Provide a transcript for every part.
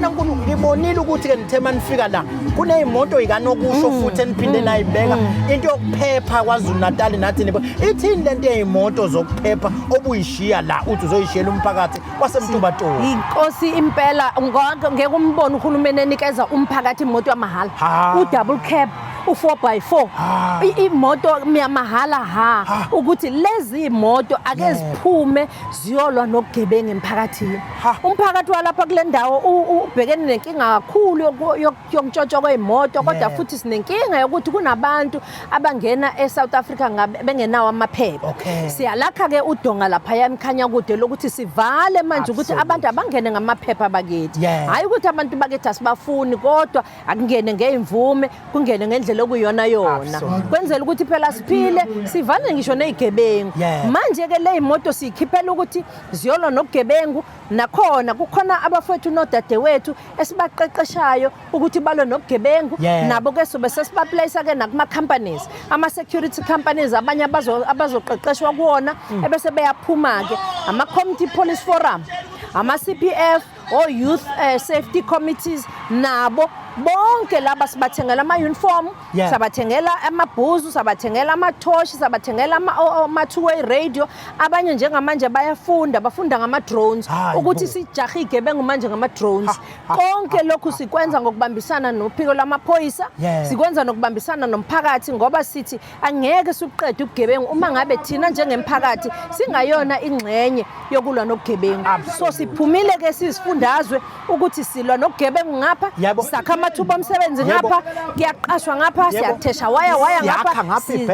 Ndunankulu ngibonile ukuthi ke nithe manifika la kuneyimoto ikanokusho futhi eniphinde nayibeka into yokuphepha kwaZulu Natal nathi ithini lento yeyimoto zokuphepha obuyishiya la uthi uzoyishiyela umphakathi waseMtubatoni. Inkosi impela ngeke umbone uhulumeni enikeza umphakathi imoto yamahala u-double cab u4x4 imoto yamahala ukuthi lezi imoto ake ziphume ziyolwa nokugebenga emphakathini. Umphakathi walapha kule ndawo ubhekene nenkinga kakhulu yokuntshontsha kwezimoto kodwa futhi sinenkinga yokuthi kunabantu abangena eSouth Africa bengenawo amaphepha. Siyalakha ke udonga lapha yamkhanya kude lokuthi sivale manje ukuthi abantu abangene ngamaphepha bakithi. Hayi ukuthi abantu bakithi asibafuni kodwa akungene ngeimvume kungene ngendlela okuyona yona. Kwenzela ukuthi phela siphile sivale ngisho nezigebengu. Manje ke le imoto sikhiphela ukuthi ziyolwa nokugebengu nakhona kukhona abafethu nodadewethu esibaqeqeshayo ukuthi balwe nokugebengu nabo ke sobe sesibaplace ke nakuma companies ama security companies abanye abazoqeqeshwa kuona ebese beyaphuma ke ama community police forum ama CPF o youth safety committees nabo bonke laba sibathengela ama uniform sabathengela amabhuzu sabathengela amathoshi sabathengela ama two-way radio abanye njengamanje bafunda ngama drones ukuthi sijahe igebengu manje ngama drones konke lokhu sikwenza ngokubambisana nophiko lwamaphoyisa sikwenza nokubambisana nomphakathi ngoba sithi angeke siqede ubugebengu uma ngabe thina njengemphakathi singayona ingxenye yokulwa nobugebengu. So siphumile ke sisifundazwe ukuthi silwa nobugebengu ngapha sakha amathuba omsebenzi ngapha kuyaqashwa ngapha siyathesha waya ngapha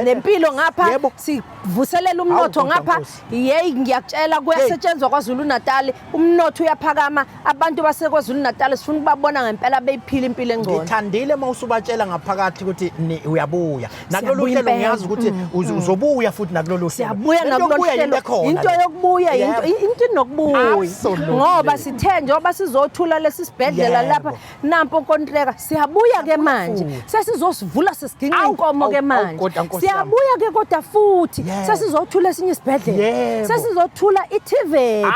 nempilo ngapha sivuselela umnotho ngapha ngiyakutshela kuyasetshenzwa kwaZulu Natal umnotho uyaphakama abantu baseKwaZulu Natal sifuna ukubabona ngempela beyiphila impilo engcono. Ngithandile mawusubatshela ngaphakathi ukuthi uyabuya nakulolu hlelo ngiyazi ukuthi uzobuya futhi nakulolu hlelo. Siyabuya nakulolu hlelo into yokubuya into inokubuya ngoba sithe njengoba sizothula lesi sibhedlela lapha nampo kontreka siyabuya ke manje sesizosivula sesiginqa inkomo ke manje siyabuya ke kodwa futhi sesizothula esinye isibhedlela sesizothula iTVET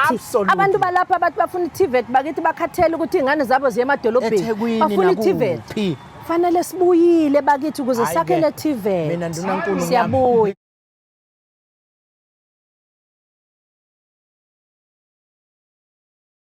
abantu balapha abathi bafuna iTVET bakithi bakhathele ukuthi ingane zabo ziye emadolobheni bafuna iTVET fanele sibuyile bakithi ukuze sakhe le TVET. Mina Ndunankulu siyabuya.